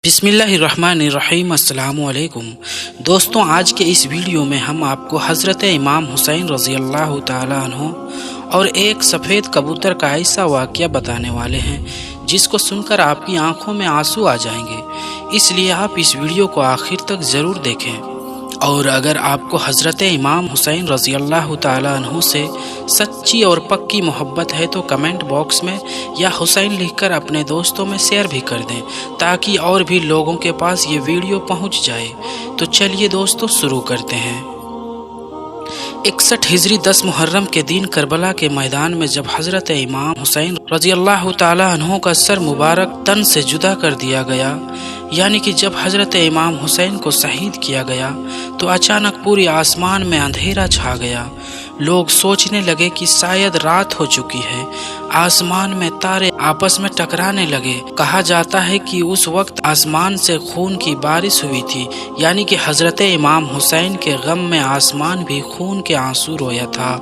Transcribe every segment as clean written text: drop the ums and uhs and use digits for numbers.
बिस्मिल्लाहिर्रहमानिर्रहीम। अस्सलाम वालेकुम दोस्तों, आज के इस वीडियो में हम आपको हज़रत इमाम हुसैन रज़ी अल्लाह ताला अन्हु और एक सफ़ेद कबूतर का ऐसा वाक़या बताने वाले हैं जिसको सुनकर आपकी आंखों में आंसू आ जाएंगे। इसलिए आप इस वीडियो को आखिर तक ज़रूर देखें। और अगर आपको हज़रत इमाम हुसैन रज़ी अल्लाह ताला अन्हु से सच्ची और पक्की मोहब्बत है तो कमेंट बॉक्स में या हुसैन लिखकर अपने दोस्तों में शेयर भी कर दें ताकि और भी लोगों के पास ये वीडियो पहुंच जाए। तो चलिए दोस्तों शुरू करते हैं। 61 हिजरी 10 मुहर्रम के दिन करबला के मैदान में जब हज़रत इमाम हुसैन रज़ी अल्लाह ताला अन्हु का सर मुबारक तन से जुदा कर दिया गया, यानी कि जब हज़रत इमाम हुसैन को शहीद किया गया तो अचानक पूरी आसमान में अंधेरा छा गया। लोग सोचने लगे कि शायद रात हो चुकी है। आसमान में तारे आपस में टकराने लगे। कहा जाता है कि उस वक्त आसमान से खून की बारिश हुई थी, यानी कि हज़रत इमाम हुसैन के गम में आसमान भी खून के आंसू रोया था।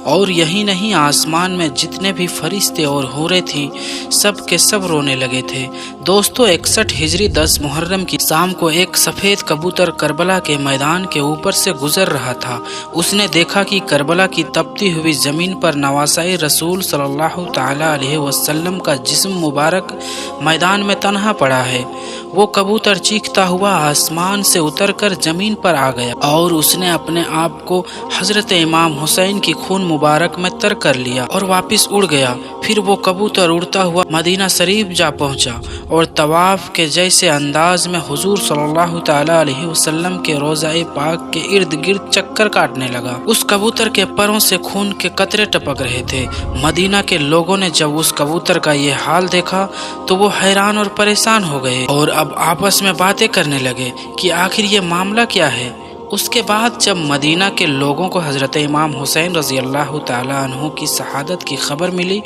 और यही नहीं, आसमान में जितने भी फरिश्ते और हूरें थी सब के सब रोने लगे थे। दोस्तों, 61 हिजरी 10 मुहर्रम की शाम को एक सफ़ेद कबूतर करबला के मैदान के ऊपर से गुजर रहा था। उसने देखा कि करबला की तपती हुई ज़मीन पर नवासाए रसूल सल्लल्लाहु ताला अलैहि वसल्लम का जिस्म मुबारक मैदान में तन्हा पड़ा है। वो कबूतर चीखता हुआ आसमान से उतरकर ज़मीन पर आ गया और उसने अपने आप को हज़रत इमाम हुसैन की खून मुबारक में तर कर लिया और वापस उड़ गया। फिर वो कबूतर उड़ता हुआ मदीना शरीफ जा पहुंचा और तवाफ के जैसे अंदाज में हुजूर सल्लल्लाहु ताला अलैहि वसल्लम के रोज़ाए पाक के इर्द गिर्द चक्कर काटने लगा। उस कबूतर के परों से खून के कतरे टपक रहे थे। मदीना के लोगों ने जब उस कबूतर का ये हाल देखा तो वो हैरान और परेशान हो गए और अब आपस में बातें करने लगे कि आखिर ये मामला क्या है। उसके बाद जब मदीना के लोगों को हज़रत इमाम हुसैन रज़ी अल्लाह ताला अन्हु की शहादत की खबर मिली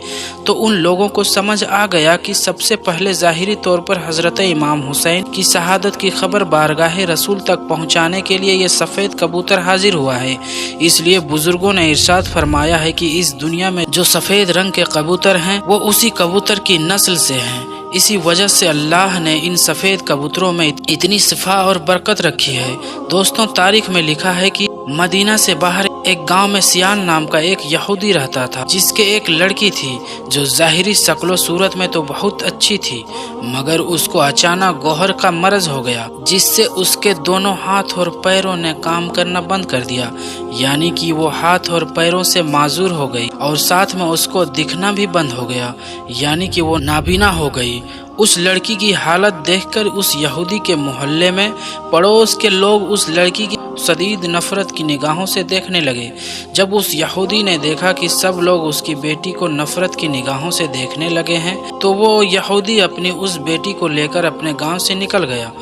तो उन लोगों को समझ आ गया कि सबसे पहले ज़ाहिरी तौर पर हज़रत इमाम हुसैन की शहादत की खबर बारगाह रसूल तक पहुंचाने के लिए ये सफ़ेद कबूतर हाजिर हुआ है। इसलिए बुजुर्गों ने इरशाद फरमाया है कि इस दुनिया में जो सफ़ेद रंग के कबूतर हैं वो उसी कबूतर की नस्ल से हैं। इसी वजह से अल्लाह ने इन सफ़ेद कबूतरों में इतनी शिफा और बरकत रखी है। दोस्तों, तारीख में लिखा है कि मदीना से बाहर एक गांव में सियान नाम का एक यहूदी रहता था जिसके एक लड़की थी जो ज़ाहिरी शक्लो सूरत में तो बहुत अच्छी थी, मगर उसको अचानक गौहर का मर्ज हो गया जिससे उसके दोनों हाथ और पैरों ने काम करना बंद कर दिया, यानी कि वो हाथ और पैरों से माजूर हो गई और साथ में उसको दिखना भी बंद हो गया, यानी कि वो नाबीना हो गई। उस लड़की की हालत देखकर उस यहूदी के मोहल्ले में पड़ोस के लोग उस लड़की की शदीद नफरत की निगाहों से देखने लगे। जब उस यहूदी ने देखा कि सब लोग उसकी बेटी को नफरत की निगाहों से देखने लगे हैं तो वो यहूदी अपनी उस बेटी को लेकर अपने गांव से निकल गया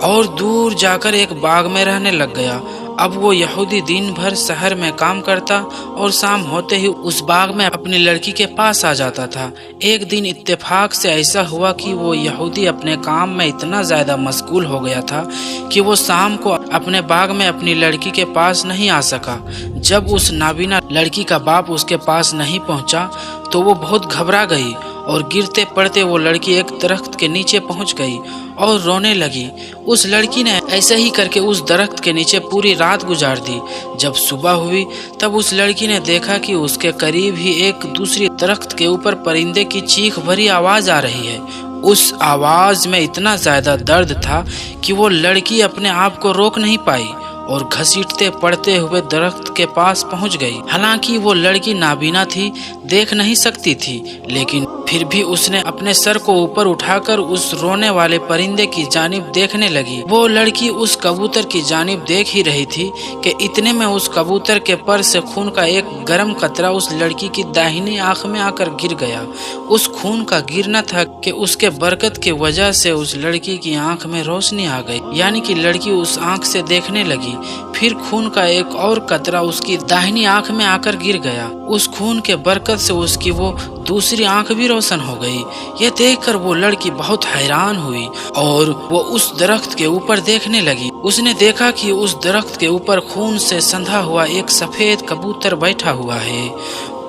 और दूर जाकर एक बाग में रहने लग गया। अब वो यहूदी दिन भर शहर में काम करता और शाम होते ही उस बाग में अपनी लड़की के पास आ जाता था। एक दिन इत्तेफाक से ऐसा हुआ कि वो यहूदी अपने काम में इतना ज़्यादा मशगूल हो गया था कि वो शाम को अपने बाग में अपनी लड़की के पास नहीं आ सका। जब उस नाबीना लड़की का बाप उसके पास नहीं पहुंचा तो वो बहुत घबरा गई और गिरते पड़ते वो लड़की एक दरख्त के नीचे पहुंच गई और रोने लगी। उस लड़की ने ऐसा ही करके उस दरख्त के नीचे पूरी रात गुजार दी। जब सुबह हुई तब उस लड़की ने देखा कि उसके करीब ही एक दूसरी दरख्त के ऊपर परिंदे की चीख भरी आवाज़ आ रही है। उस आवाज़ में इतना ज़्यादा दर्द था कि वो लड़की अपने आप को रोक नहीं पाई और घसीटते पड़ते हुए दरख्त के पास पहुंच गई। हालांकि वो लड़की नाबीना थी, देख नहीं सकती थी, लेकिन फिर भी उसने अपने सर को ऊपर उठाकर उस रोने वाले परिंदे की जानिब देखने लगी। वो लड़की उस कबूतर की जानिब देख ही रही थी कि इतने में उस कबूतर के पर से खून का एक गर्म कतरा उस लड़की की दाहिनी आंख में आकर गिर गया। उस खून का गिरना था कि उसके बरकत की वजह से उस लड़की की आंख में रोशनी आ गई, यानी कि लड़की उस आंख से देखने लगी। फिर खून का एक और कतरा उसकी दाहिनी आंख में आकर गिर गया। उस खून के बरकत से उसकी वो दूसरी आंख भी रोशन हो गई। ये देखकर वो लड़की बहुत हैरान हुई और वो उस दरख्त के ऊपर देखने लगी। उसने देखा कि उस दरख्त के ऊपर खून से संधा हुआ एक सफेद कबूतर बैठा हुआ है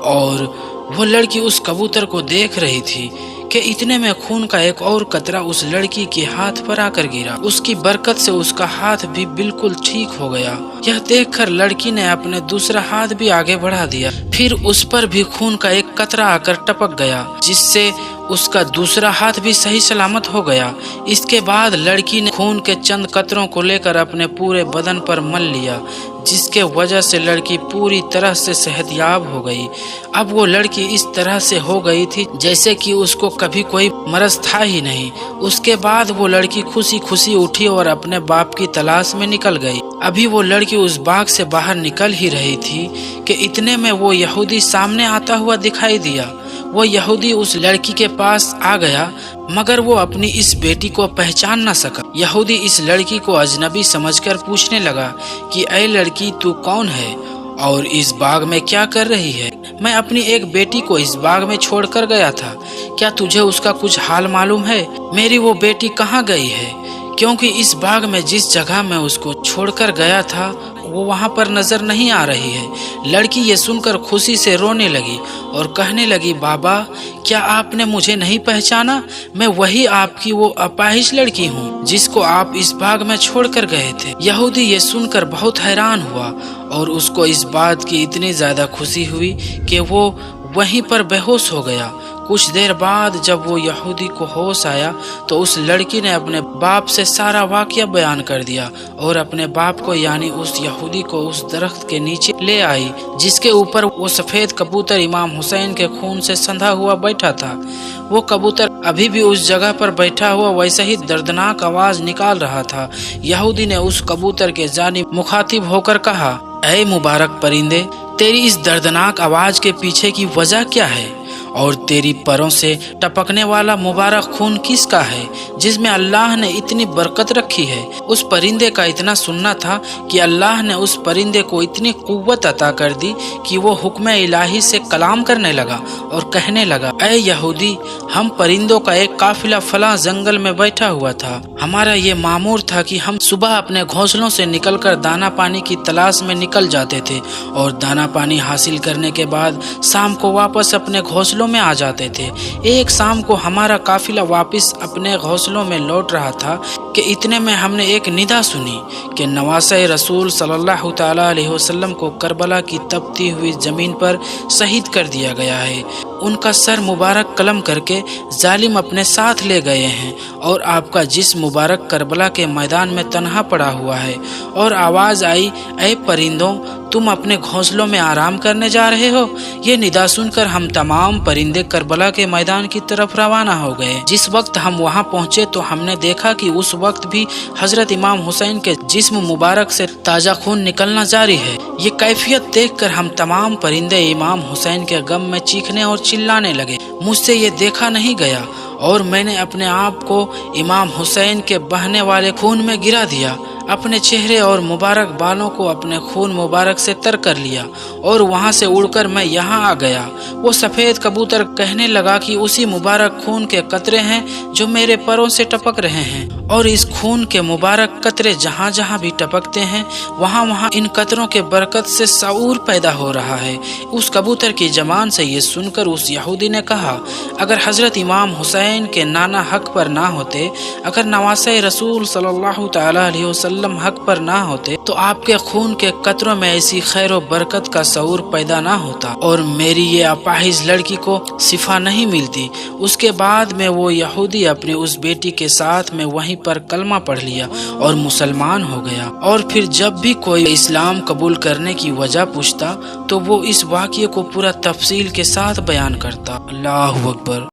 और वो लड़की उस कबूतर को देख रही थी کہ اتنے میں خون کا ایک اور قطرہ اس لڑکی کے ہاتھ پر آ کر گرا۔ اس کی برکت سے اس کا ہاتھ بھی بالکل ٹھیک ہو گیا۔ یہ دیکھ کر لڑکی نے اپنے دوسرا ہاتھ بھی آگے بڑھا دیا، پھر اس پر بھی خون کا ایک قطرہ آ کر ٹپک گیا، جس سے اس کا دوسرا ہاتھ بھی صحیح سلامت ہو گیا۔ اس کے بعد لڑکی نے خون کے چند قطروں کو لے کر اپنے پورے بدن پر مل لیا، جس کے وجہ سے لڑکی پوری طرح سے صحت یاب ہو گئی۔ اب وہ لڑکی اس طرح سے ہو گئی تھی جیسے کہ اس کو کبھی کوئی مرض تھا ہی نہیں۔ اس کے بعد وہ لڑکی خوشی خوشی اٹھی اور اپنے باپ کی تلاش میں نکل گئی۔ ابھی وہ لڑکی اس باغ سے باہر نکل ہی رہی تھی کہ اتنے میں وہ یہودی سامنے آتا ہوا دکھائی دیا۔ وہ یہودی اس لڑکی کے پاس آ گیا، مگر وہ اپنی اس بیٹی کو پہچان نہ سکا۔ یہودی اس لڑکی کو اجنبی سمجھ کر پوچھنے لگا کہ اے لڑکی، تو کون ہے اور اس باغ میں کیا کر رہی ہے؟ میں اپنی ایک بیٹی کو اس باغ میں چھوڑ کر گیا تھا، کیا تجھے اس کا کچھ حال معلوم ہے؟ میری وہ بیٹی کہاں گئی ہے؟ کیونکہ اس باغ میں جس جگہ میں اس کو چھوڑ کر گیا تھا وہ وہاں پر نظر نہیں آ رہی ہے۔ لڑکی یہ سن کر خوشی سے رونے لگی اور کہنے لگی، بابا، کیا آپ نے مجھے نہیں پہچانا؟ میں وہی آپ کی وہ اپاہج لڑکی ہوں جس کو آپ اس باغ میں چھوڑ کر گئے تھے۔ یہودی یہ سن کر بہت حیران ہوا اور اس کو اس بات کی اتنی زیادہ خوشی ہوئی کہ وہ وہیں پر بے ہوش ہو گیا۔ کچھ دیر بعد جب وہ یہودی کو ہوش آیا تو اس لڑکی نے اپنے باپ سے سارا واقعہ بیان کر دیا اور اپنے باپ کو یعنی اس یہودی کو اس درخت کے نیچے لے آئی جس کے اوپر وہ سفید کبوتر امام حسین کے خون سے سندھا ہوا بیٹھا تھا۔ وہ کبوتر ابھی بھی اس جگہ پر بیٹھا ہوا ویسے ہی دردناک آواز نکال رہا تھا۔ یہودی نے اس کبوتر کے جانب مخاطب ہو کر کہا، اے مبارک پرندے، تیری اس دردناک آواز کے پیچھے کی وجہ کیا ہے؟ اور تیری پروں سے ٹپکنے والا مبارک خون کس کا ہے جس میں اللہ نے اتنی برکت رکھی ہے؟ اس پرندے کا اتنا سننا تھا کہ اللہ نے اس پرندے کو اتنی قوت عطا کر دی کہ وہ حکم الہی سے کلام کرنے لگا اور کہنے لگا، اے یہودی، ہم پرندوں کا ایک قافلہ فلاں جنگل میں بیٹھا ہوا تھا۔ ہمارا یہ معمور تھا کہ ہم صبح اپنے گھونسلوں سے نکل کر دانا پانی کی تلاش میں نکل جاتے تھے اور دانا پانی حاصل کرنے کے بعد شام کو واپس اپنے گھونسلوں میں آ جاتے تھے۔ ایک شام کو ہمارا قافلہ واپس اپنے گھونسلوں میں لوٹ رہا تھا کہ اتنے میں ہم نے ایک ندا سنی کہ نواسہ رسول صلی اللہ تعالیٰ علیہ وسلم کو کربلا کی تپتی ہوئی زمین پر شہید کر دیا گیا ہے۔ ان کا سر مبارک قلم کر کے ظالم اپنے ساتھ لے گئے ہیں اور آپ کا جسم مبارک کربلا کے میدان میں تنہا پڑا ہوا ہے۔ اور آواز آئی، اے پرندوں، تم اپنے گھونسلوں میں آرام کرنے جا رہے ہو؟ یہ ندا سن کر ہم تمام پرندے کربلا کے میدان کی طرف روانہ ہو گئے۔ جس وقت ہم وہاں پہنچے تو ہم نے دیکھا کہ اس وقت بھی حضرت امام حسین کے جسم مبارک سے تازہ خون نکلنا جاری ہے۔ یہ کیفیت دیکھ کر ہم تمام پرندے امام حسین کے غم میں چیخنے اور چلانے لگے۔ مجھ سے یہ دیکھا نہیں گیا اور میں نے اپنے آپ کو امام حسین کے بہنے والے خون میں گرا دیا، اپنے چہرے اور مبارک بالوں کو اپنے خون مبارک سے تر کر لیا اور وہاں سے اڑ کر میں یہاں آ گیا۔ وہ سفید کبوتر کہنے لگا کہ اسی مبارک خون کے قطرے ہیں جو میرے پروں سے ٹپک رہے ہیں، اور اس خون کے مبارک قطرے جہاں جہاں بھی ٹپکتے ہیں وہاں وہاں ان قطروں کے برکت سے شعور پیدا ہو رہا ہے۔ اس کبوتر کی زبان سے یہ سن کر اس یہودی نے کہا، اگر حضرت امام حسین کے نانا حق پر نہ ہوتے، اگر نواسہ رسول صلی اللہ تعالیٰ علیہ وسلم حق پر نہ ہوتے تو آپ کے خون کے قطروں میں ایسی خیر و برکت کا شعور پیدا نہ ہوتا اور میری یہ اپاہج لڑکی کو شفا نہیں ملتی۔ اس کے بعد میں وہ یہودی اپنی اس بیٹی کے ساتھ میں وہیں پر کلمہ پڑھ لیا اور مسلمان ہو گیا۔ اور پھر جب بھی کوئی اسلام قبول کرنے کی وجہ پوچھتا تو وہ اس واقعے کو پورا تفصیل کے ساتھ بیان کرتا۔ اللہ اکبر۔